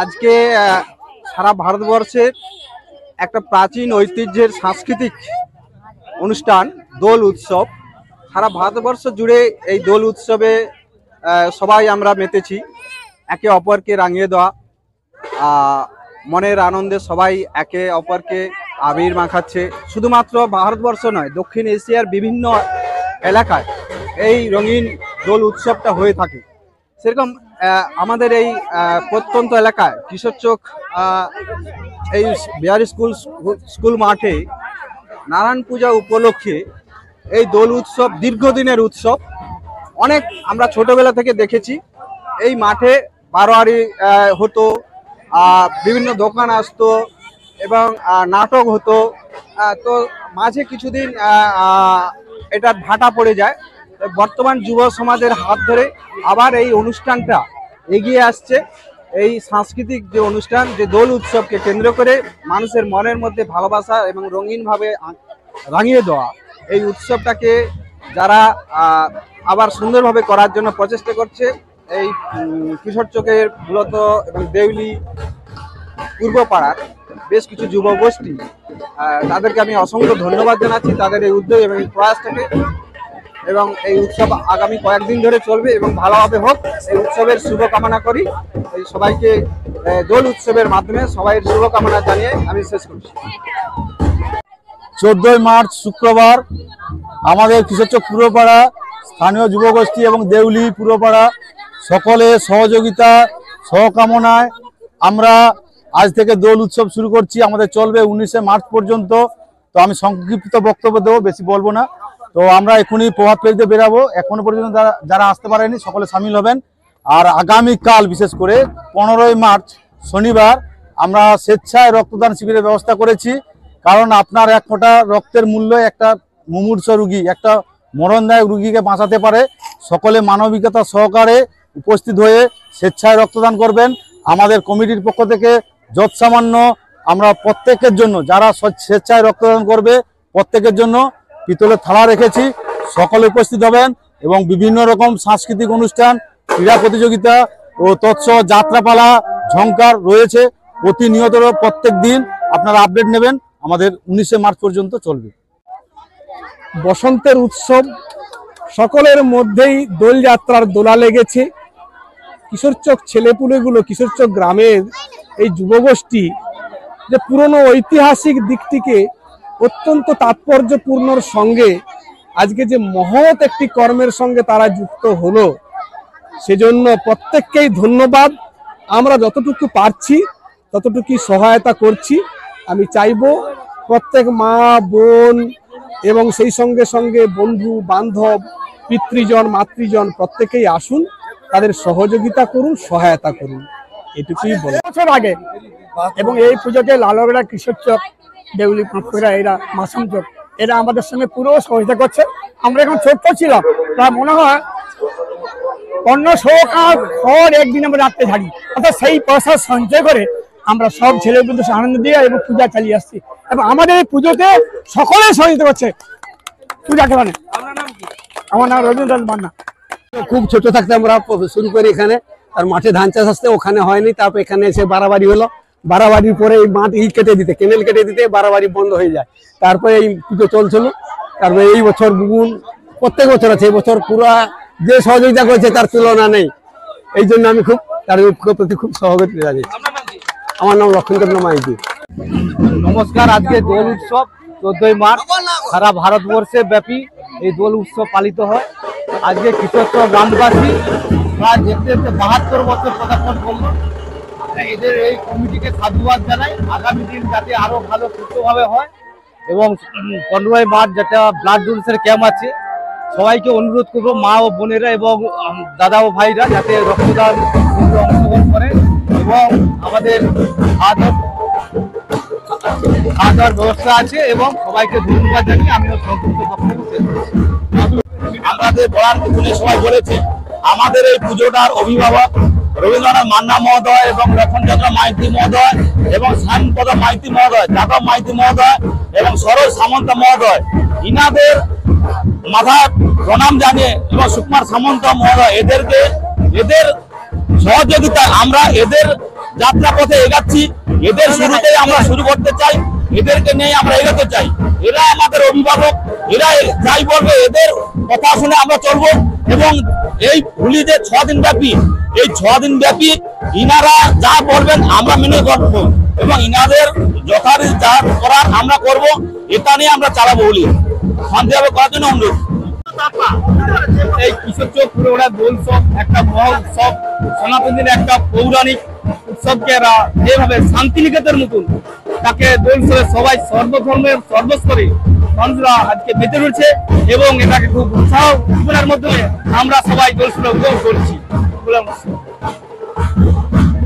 আজকে সারা ভারতবর্ষের একটা প্রাচীন ঐতিহ্যের সাংস্কৃতিক অনুষ্ঠান দোল উৎসব। সারা ভারতবর্ষ জুড়ে এই দোল উৎসবে সবাই আমরা মেতেছি, একে অপরকে রাঙিয়ে দেওয়া, মনের আনন্দে সবাই একে অপরকে আবির মাখাচ্ছে। শুধুমাত্র ভারতবর্ষ নয়, দক্ষিণ এশিয়ার বিভিন্ন এলাকায় এই রঙিন দোল উৎসবটা হয়ে থাকে। সেরকম আমাদের এই প্রত্যন্ত এলাকায় কিশোরচক এই বিহারি স্কুল মাঠে নারায়ণ পূজা উপলক্ষে এই দোল উৎসব দীর্ঘদিনের উৎসব। অনেক আমরা ছোটবেলা থেকে দেখেছি এই মাঠে বারোয়ারি হতো, বিভিন্ন দোকান আসতো এবং নাটক হতো। তো মাঝে কিছুদিন এটা ভাটা পড়ে যায়। বর্তমান যুব সমাজের হাত ধরে আবার এই অনুষ্ঠানটা এগিয়ে আসছে। এই সাংস্কৃতিক যে অনুষ্ঠান, যে দোল উৎসবকে কেন্দ্র করে মানুষের মনের মধ্যে ভালোবাসা এবং রঙিনভাবে রাঙিয়ে দেওয়া, এই উৎসবটাকে যারা আবার সুন্দরভাবে করার জন্য প্রচেষ্টা করছে, এই কিশোরচকের মূলত এবং দেউলি পূর্বপাড়ার বেশ কিছু যুব গোষ্ঠী, তাদেরকে আমি অসংখ্য ধন্যবাদ জানাচ্ছি তাদের এই উদ্যোগ এবং প্রয়াসটাকে। এবং এই উৎসব আগামী কয়েকদিন ধরে চলবে এবং ভালোভাবে হোক, এই উৎসবের শুভকামনা করি। এই সবাইকে দোল উৎসবের মাধ্যমে সবাইয়ের শুভকামনা জানিয়ে আমি শেষ করছি। 14ই মার্চ শুক্রবার আমাদের কিশোরচক পূর্বপাড়া স্থানীয় যুবগোষ্ঠী এবং দেউলি পূর্বপাড়া সকলের সহযোগিতা সহকামনায় আমরা আজ থেকে দোল উৎসব শুরু করছি। আমাদের চলবে 19শে মার্চ পর্যন্ত। তো আমি সংক্ষিপ্ত বক্তব্য দেবো, বেশি বলবো না। তো আমরা এখনই প্রভাত ফেলতে বেরাবো। এখনো পর্যন্ত যারা আসতে পারেনি সকলে সামিল হবেন। আর আগামীকাল বিশেষ করে 15ই মার্চ শনিবার আমরা স্বেচ্ছায় রক্তদান শিবিরের ব্যবস্থা করেছি। কারণ আপনার এক ফোঁটা রক্তের মূল্য একটা মুমূর্ষ রুগী, একটা মরণদায়ক রুগীকে বাঁচাতে পারে। সকলে মানবিকতা সহকারে উপস্থিত হয়ে স্বেচ্ছায় রক্তদান করবেন। আমাদের কমিটির পক্ষ থেকে যৎসামান্য আমরা প্রত্যেকের জন্য, যারা স্বেচ্ছায় রক্তদান করবে প্রত্যেকের জন্য পিতলের থালা রেখেছি। সকলে উপস্থিত হবেন এবং বিভিন্ন রকম সাংস্কৃতিক অনুষ্ঠান, ক্রীড়া প্রতিযোগিতা ও তৎসহ যাত্রাপালা, ঝংকার রয়েছে। প্রতিনিয়ত প্রত্যেক দিন আপনারা আপডেট নেবেন। আমাদের 19শে মার্চ পর্যন্ত চলবে। বসন্তের উৎসব, সকলের মধ্যেই দোলযাত্রার দোলা লেগেছে। কিশোরচক ছেলেপুলেগুলো, কিশোরচক গ্রামের এই যুবগোষ্ঠী যে পুরনো ঐতিহাসিক দিকটিকে অত্যন্ত তাৎপর্যপূর্ণর সঙ্গে আজকে যে মহৎ একটি কর্মের সঙ্গে তারা যুক্ত হলো, সেজন্য প্রত্যেককেই ধন্যবাদ। আমরা যতটুকু পারছি ততটুকুই সহায়তা করছি। আমি চাইব প্রত্যেক মা বোন এবং সেই সঙ্গে সঙ্গে বন্ধু বান্ধব, পিতৃজন মাতৃজন প্রত্যেকেই আসুন, তাদের সহযোগিতা করুন, সহায়তা করুন, এটুকুই বলে। বছর আগে এবং এই পুজোতে লালবেড়া, কিশোরচক, দেউলি পাঁচপুরা, এরা মাসুম চক, এরা আমাদের সঙ্গে পুরো সহযোগিতা করছে। আমরা এখন ছোট্ট ছিলাম, তা মনে হয় 1500 খড় একদিন আমরা রাত্রে ঝাড়ি, অর্থাৎ সেই পয়সা সঞ্চয় করে আমরা সব ছেলেগুলো আনন্দ দিয়ে এবং পূজা চালিয়ে আসছি। এবং আমাদের এই পুজোতে সকলে সহযোগিতা করছে পূজা খেলানে। আমার নাম রবীন্দ্রনাথ মান্না। খুব ছোট থাকতে আমরা শুরু করি এখানে, আর মাঠে ধান চাষ আসতে ওখানে হয়নি। তারপর এখানে এসে বাড়াবাড়ি হলো, বাড়াবাড়ির পরে এই মাঠ কেটে দিতে, কেনেল কেটে দিতে বাড়াবাড়ি বন্ধ হয়ে যায়। তারপরে এই পুজো চলছিল। তারপরে এই বছর বুগুন প্রত্যেক বছর আছে, এই বছর পুরো যে সহযোগিতা করেছে তার তুলনা নেই। এই জন্য আমি খুব তার প্রতি খুব সহযোগিতা জানিয়েছি। আমার নাম লক্ষ্মীচন্দ্র মাইতি। নমস্কার। আজকে দোল উৎসব 14ই মার্চ সারা ভারতবর্ষে ব্যাপী এই দোল উৎসব পালিত হয়। আজকে কিশোরচক গ্রামবাসী প্রায় দেখতে দেখতে 72 বছর পদার্পণ করল। এদের এই কমিটিকে সাধুবাদ জানাই। আগামী দিন যাতে আরো ভালো সুস্থভাবে হয় এবং 15ই মার্চ যেটা ব্লাড ডোনেশন ক্যাম্প আছে, সবাইকে অনুরোধ করবো মা ও বোনেরা এবং দাদা ও ভাইরা যাতে রক্তদান অংশগ্রহণ করে এবং আমাদের খাওয়ার ব্যবস্থা আছে এবং সবাইকে ধন্যবাদ জানিয়ে আমিও সংক্ষিপ্ত বক্তব্য শেষ করছি। আমাদের বলার কিছু সবাই বলেছে, আমাদের এই পুজোটার অভিভাবক রবীন্দ্রনাথ মান্না মহোদয় এবং লক্ষণচন্দ্র মাইতি মহোদয় এবং শ্যামপদ মাইতি মহোদয়, যাদব মাইতি মহোদয় এবং সরোজ সামন্ত মহোদয়, ইনাদের মাথায় প্রণাম জানিয়ে এবং সুকুমার সামন্ত মহোদয়, এদের সহযোগিতায় আমরা এদের যাত্রা পথে এগাচ্ছি। এদের শুরুতেই আমরা শুরু করতে চাই, এদেরকে নিয়ে আমরা এগোতে চাই। এরা আমাদের অভিভাবক, এরা যাই বলবে এদের কথা শুনে আমরা চলবো। এবং এই হোলি যে 6 দিন ব্যাপী, এই 6 দিন ব্যাপী ইনারা যা বলবেন আমরা মেনে করবো এবং ইনাদের যথারীতি যা করার আমরা করব। এটা নিয়ে আমরা চালাবো হোলি শান্তিভাবে করার জন্য অনুরোধ। এই কিশোর চোখ পুরোটা দোল উৎসব একটা মহা উৎসব, সনাতনীর একটা পৌরাণিক উৎসবকে এরা যেভাবে শান্তিনিকেতনের মতন তাকে দোল উৎসবে সবাই সর্বধর্মের সর্বস্তরে মানুষরা আজকে মেতে রয়েছে এবং এটাকে খুব উৎসাহ জীবনের মাধ্যমে আমরা সবাই দোল উৎসবে উপভোগ করছি।